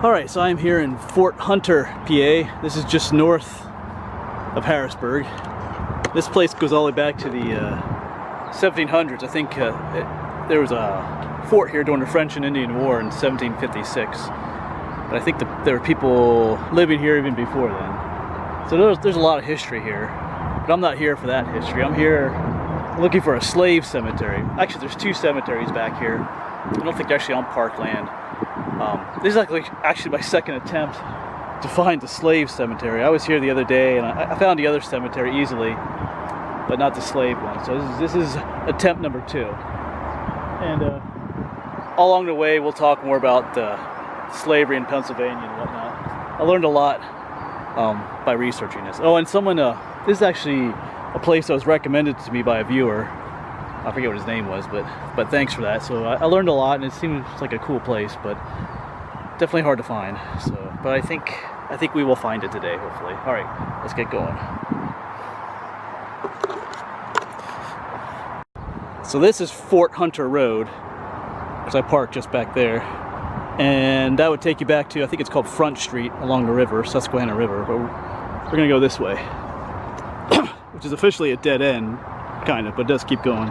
Alright, so I'm here in Fort Hunter, PA. This is just north of Harrisburg. This place goes all the way back to the 1700s. I think there was a fort here during the French and Indian War in 1756. But I think there were people living here even before then. So there's a lot of history here. But I'm not here for that history. I'm here looking for a slave cemetery. Actually, there's two cemeteries back here. I don't think they're actually on parkland. This is actually my second attempt to find the slave cemetery. I was here the other day and I found the other cemetery easily, but not the slave one. So this is attempt number 2. And along the way, we'll talk more about slavery in Pennsylvania and whatnot. I learned a lot by researching this. Oh, and someone, this is actually a place that was recommended to me by a viewer. I forget what his name was, but thanks for that. So I learned a lot, and it seems like a cool place, but definitely hard to find. So, but I think we will find it today, hopefully. All right, let's get going. So this is Fort Hunter Road, because I parked just back there, and that would take you back to, I think it's called Front Street along the river, Susquehanna River. But we're gonna go this way, which is officially a dead end, kind of, but it does keep going.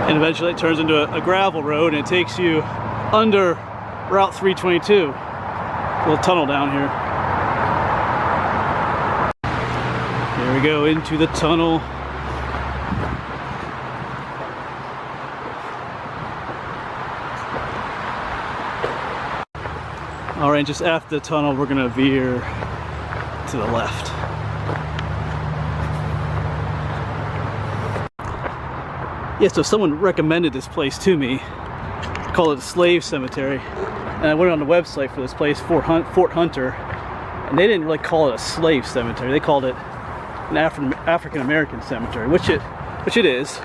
And eventually it turns into a gravel road, and it takes you under Route 322. A little tunnel down here. Here we go into the tunnel. All right, just after the tunnel, we're gonna veer to the left. Yeah, so someone recommended this place to me, call it a slave cemetery, and I went on the website for this place, Fort Hunter, and they didn't really call it a slave cemetery. They called it an African American cemetery, which it is.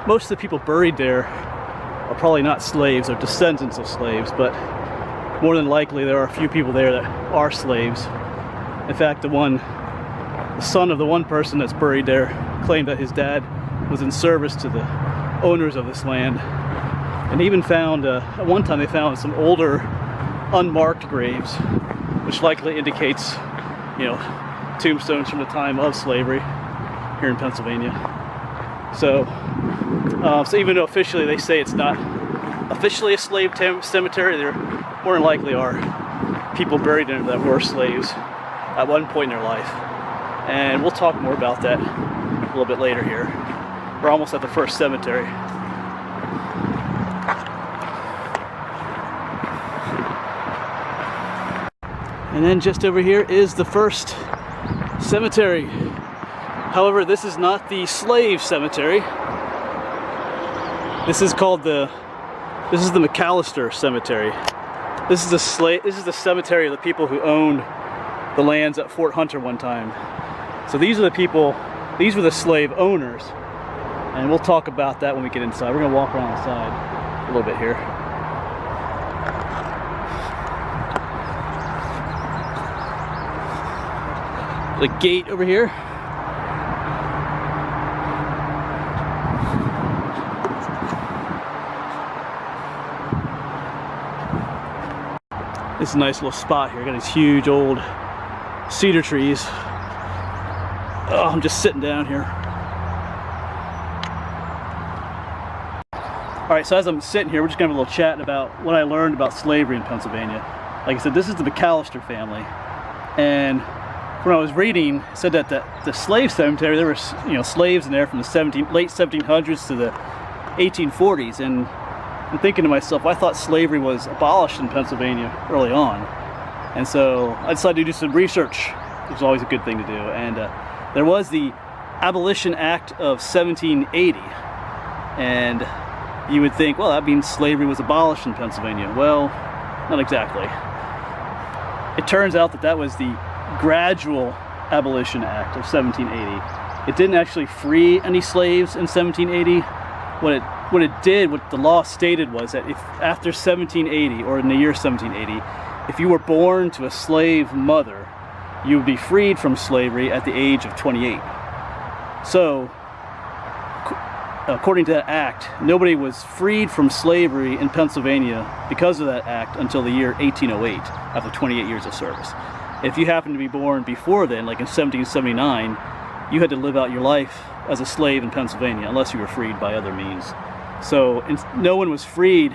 Most of the people buried there are probably not slaves or descendants of slaves, but more than likely there are a few people there that are slaves. In fact, the son of the one person that's buried there claimed that his dad was in service to the owners of this land. And even found, at one time they found some older unmarked graves, which likely indicates, tombstones from the time of slavery here in Pennsylvania. So even though officially they say it's not officially a slave cemetery, there more than likely are people buried in it that were slaves at one point in their life. And we'll talk more about that a little bit later here. We're almost at the first cemetery. And then just over here is the first cemetery. However, this is not the slave cemetery. This is the Mcallister Cemetery. This is the cemetery of the people who owned the lands at Fort Hunter one time. So these were the slave owners. And we'll talk about that when we get inside. We're gonna walk around the side a little bit here. The gate over here. This is a nice little spot here. Got these huge old cedar trees. Oh, I'm just sitting down here. Alright, so as I'm sitting here, we're just gonna have a little chat about what I learned about slavery in Pennsylvania. Like I said, this is the Mcallister family. And when I was reading, it said that the slave cemetery, there were slaves in there from the late 1700s to the 1840s. And I'm thinking to myself, I thought slavery was abolished in Pennsylvania early on. And so I decided to do some research, which is always a good thing to do. And there was the Abolition Act of 1780. And you would think, well, that means slavery was abolished in Pennsylvania. Well, not exactly. It turns out that was the gradual Abolition Act of 1780. It didn't actually free any slaves in 1780. What the law stated was that if after 1780, or in the year 1780, if you were born to a slave mother, you would be freed from slavery at the age of 28. So according to that act, nobody was freed from slavery in Pennsylvania because of that act until the year 1808, after 28 years of service. If you happened to be born before then, like in 1779, you had to live out your life as a slave in Pennsylvania unless you were freed by other means. So no one was freed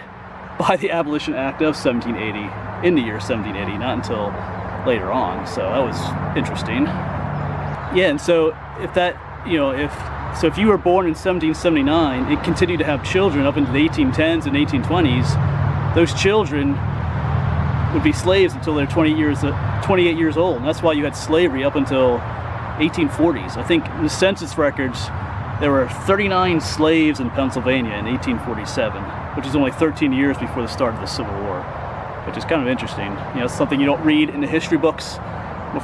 by the Abolition Act of 1780 in the year 1780, not until later on. So that was interesting. Yeah, and so if that, if you were born in 1779 and continued to have children up into the 1810s and 1820s, those children would be slaves until they're 28 years old. And that's why you had slavery up until 1840s. I think in the census records, there were 39 slaves in Pennsylvania in 1847, which is only 13 years before the start of the Civil War, which is kind of interesting. It's something you don't read in the history books,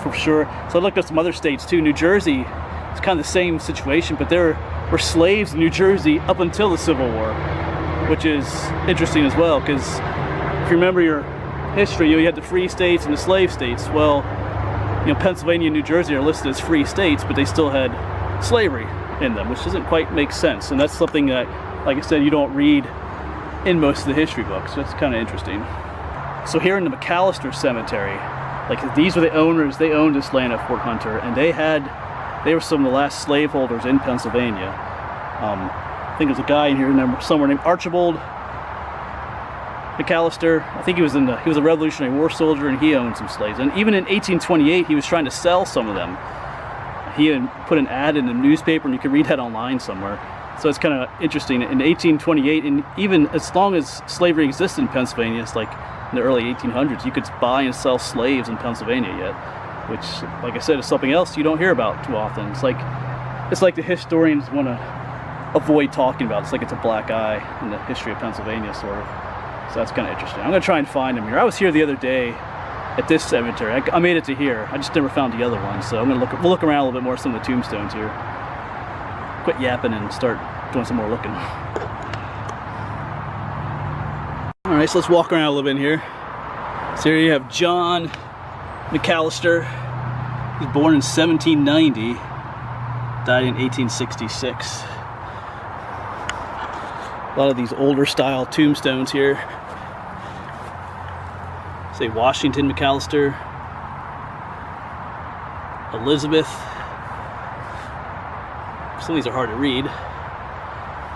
for sure. So I looked at some other states too. New Jersey, it's kind of the same situation, but there were slaves in New Jersey up until the Civil War, which is interesting as well, because if you remember your history, you had the free states and the slave states. Well, Pennsylvania and New Jersey are listed as free states, but they still had slavery in them, which doesn't quite make sense. And that's something that, like I said, you don't read in most of the history books. So it's kind of interesting. So here in the Mcallister Cemetery, like these were the owners. They owned this land at Fort Hunter, and they were some of the last slaveholders in Pennsylvania. I think there's a guy in here somewhere named Archibald Mcallister. I think he was a Revolutionary War soldier, and he owned some slaves. And even in 1828, he was trying to sell some of them. He had put an ad in the newspaper, and you can read that online somewhere. So it's kind of interesting. In 1828, and even as long as slavery existed in Pennsylvania, it's like in the early 1800s, you could buy and sell slaves in Pennsylvania yet, which, like I said, is something else you don't hear about too often. It's like the historians want to avoid talking about. It's like it's a black eye in the history of Pennsylvania, sort of. So that's kind of interesting. I'm going to try and find him here. I was here the other day at this cemetery. I made it to here. I just never found the other one. So we'll look around a little bit more at some of the tombstones here. Quit yapping and start doing some more looking. Alright, so let's walk around a little bit in here. So here you have John Mcallister. He was born in 1790. Died in 1866. A lot of these older style tombstones here. Say Washington Mcallister, Elizabeth. Some of these are hard to read.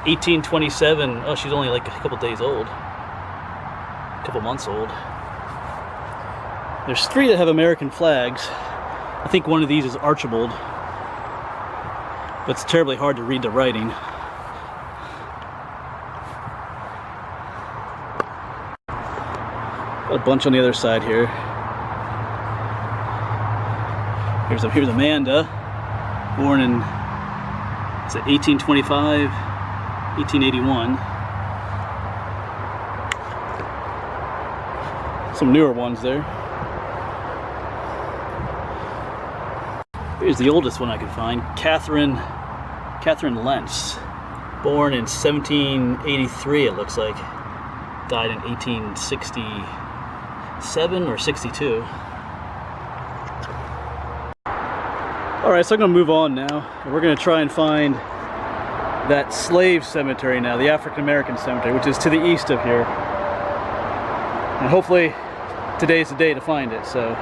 1827. Oh, she's only like a couple days old. A couple months old. There's 3 that have American flags. I think one of these is Archibald, but it's terribly hard to read the writing. Got a bunch on the other side here. Here's Amanda, born in 1825, 1881. Some newer ones there. Here's the oldest one I could find, Catherine Lentz, born in 1783, it looks like. Died in 1867 or 62. Alright, so I'm going to move on now. We're going to try and find that slave cemetery now, the African American cemetery, which is to the east of here. And hopefully today's the day to find it, so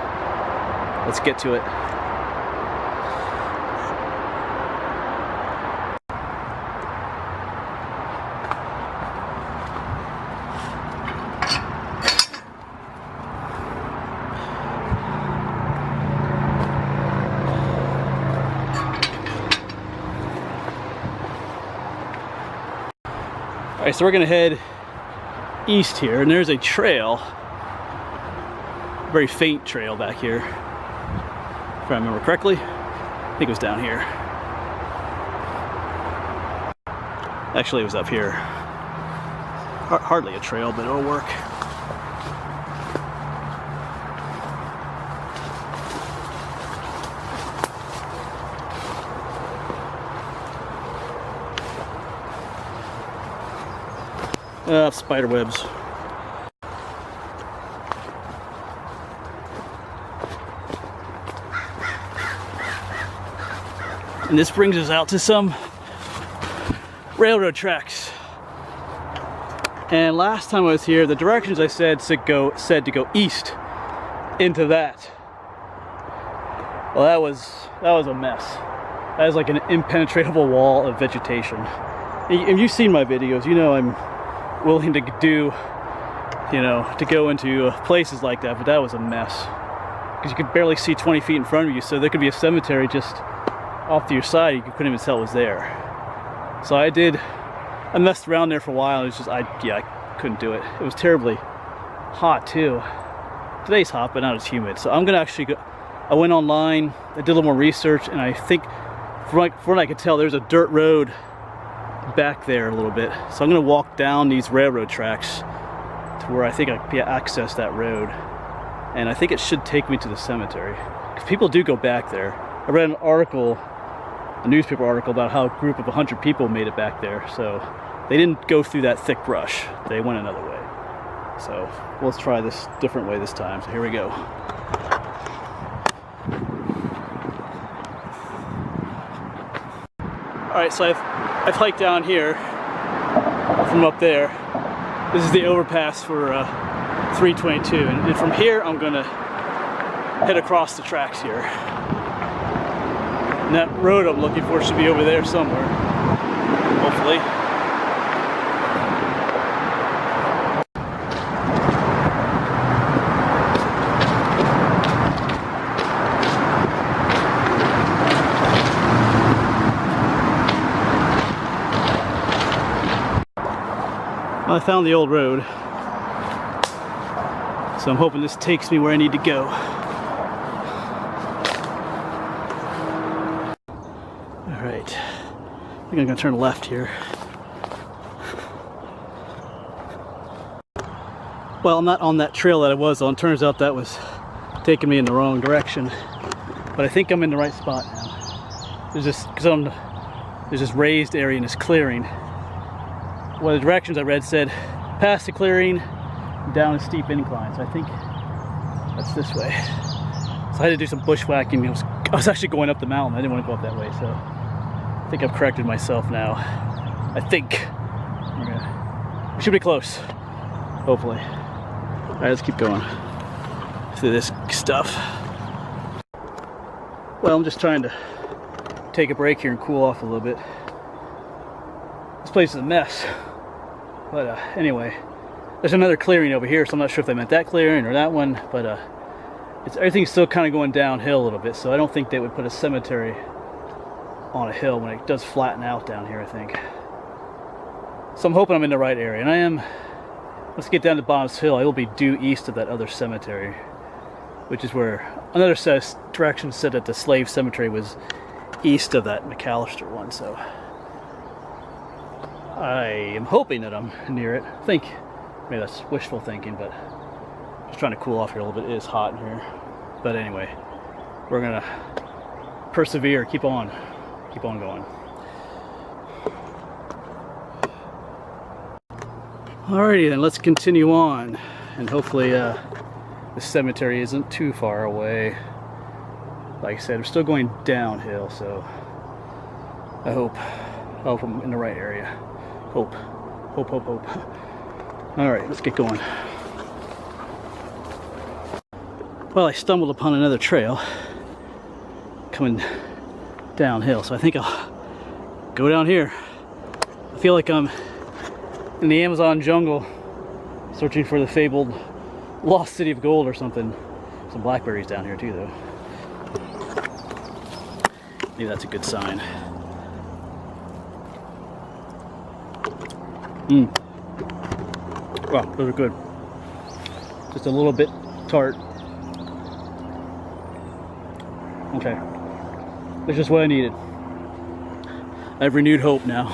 let's get to it. Alright, so we're going to head east here, and there's a trail, a very faint trail back here, if I remember correctly. I think it was down here. Actually, it was up here. Hardly a trail, but it'll work. Spider webs. And this brings us out to some railroad tracks. And last time I was here, the directions I said to go east into that. Well, that was a mess. That is like an impenetrable wall of vegetation. If you've seen my videos, you know I'm willing to do, you know, to go into places like that, but that was a mess. Because you could barely see 20 feet in front of you, so there could be a cemetery just off to your side, you couldn't even tell it was there. So I messed around there for a while, and it was just, I couldn't do it. It was terribly hot too. Today's hot, but not as humid. So I'm gonna actually go, I went online, I did a little more research, and I think, from what I could tell, there's a dirt road back there a little bit. So I'm gonna walk down these railroad tracks to where I think I can access that road. And I think it should take me to the cemetery. Because people do go back there. I read an article, a newspaper article, about how a group of 100 people made it back there. So they didn't go through that thick brush. They went another way. So let's try this different way this time. So here we go. Alright, so I've hiked down here from up there. This is the overpass for 322, and from here I'm gonna head across the tracks here. And that road I'm looking for should be over there somewhere, hopefully. Well, I found the old road. So I'm hoping this takes me where I need to go. Alright, I think I'm gonna turn left here. Well, I'm not on that trail that I was on. Turns out that was taking me in the wrong direction. But I think I'm in the right spot now. There's this raised area in this clearing. Well, the directions I read said past the clearing, down a steep incline, so I think that's this way. So I had to do some bushwhacking. I was actually going up the mountain. I didn't want to go up that way, so I think I've corrected myself now. I think we should be close, hopefully. All right, let's keep going through this stuff. Well, I'm just trying to take a break here and cool off a little bit. This place is a mess, but anyway. There's another clearing over here, so I'm not sure if they meant that clearing or that one, but everything's still kind of going downhill a little bit, so I don't think they would put a cemetery on a hill when it does flatten out down here, I think. So I'm hoping I'm in the right area, and I am. Let's get down to Bottom's Hill. I will be due east of that other cemetery, which is where another set of directions said that the slave cemetery was east of that Mcallister one, so I am hoping that I'm near it. I think maybe that's wishful thinking, but just trying to cool off here a little bit. It is hot in here. But anyway, we're gonna persevere, keep on going. Alrighty then, let's continue on. And hopefully the cemetery isn't too far away. Like I said, I'm still going downhill, so I hope I'm in the right area. Hope. Alright, let's get going. Well, I stumbled upon another trail coming downhill, so I think I'll go down here. I feel like I'm in the Amazon jungle searching for the fabled lost city of gold or something. Some blackberries down here too, though. Maybe that's a good sign. Wow, those are good. Just a little bit tart. Okay. That's just what I needed. I have renewed hope now.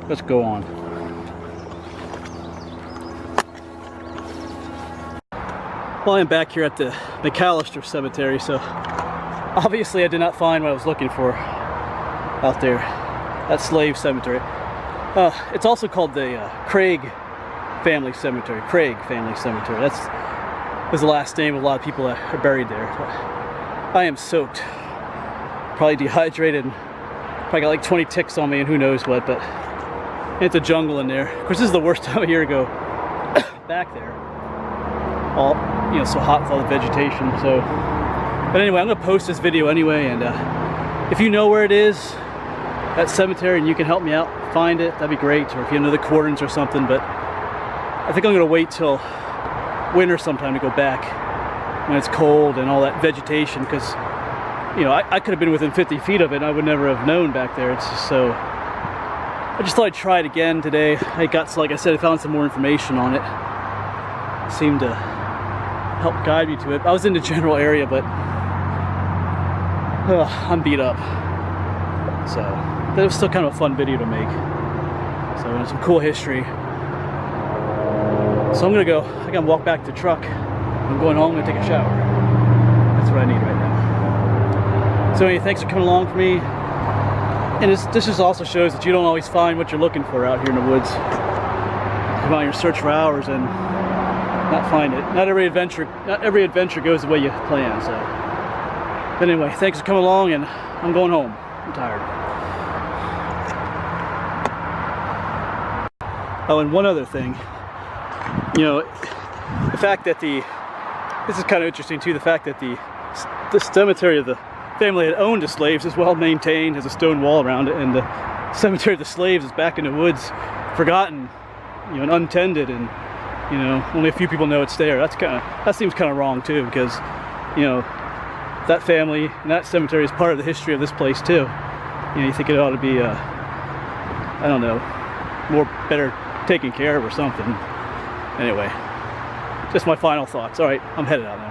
Let's go on. Well, I'm back here at the Mcallister Cemetery, so obviously I did not find what I was looking for out there. That slave cemetery. It's also called the Craig Family Cemetery. Craig Family Cemetery. That was the last name of a lot of people that are buried there. But I am soaked, probably dehydrated, Probably got like 20 ticks on me and who knows what, but it's a jungle in there. Of course, this is the worst time of year to go back there. All, you know, so hot with all the vegetation. So, but anyway, I'm gonna post this video anyway, and if you know where it is, that cemetery, and you can help me out find it, that'd be great. Or if you know the coordinates or something. But I think I'm gonna wait till winter sometime to go back when it's cold and all that vegetation, because you know, I could have been within 50 feet of it and I would never have known back there. It's just so, I just thought I'd try it again today. I got, like I said, I found some more information on it. It seemed to help guide me to it. I was in the general area, but I'm beat up. So that was still kind of a fun video to make. So and some cool history. So I'm gonna go, I gotta walk back to the truck. I'm going home and take a shower. That's what I need right now. So anyway, thanks for coming along for me. And this just also shows that you don't always find what you're looking for out here in the woods. You come out here, search for hours and not find it. Not every adventure goes the way you plan. So, but anyway, thanks for coming along, and I'm going home. I'm tired. Oh, and one other thing. You know, the fact that this is kind of interesting too. The fact that the cemetery of the family that owned the slaves is well maintained, has a stone wall around it, and the cemetery of the slaves is back in the woods, forgotten, you know, and untended, and you know, only a few people know it's there. That seems kind of wrong too, because you know, that family and that cemetery is part of the history of this place too. You know, you think it ought to be, I don't know, better taken care of or something. Anyway, just my final thoughts. All right, I'm headed out now.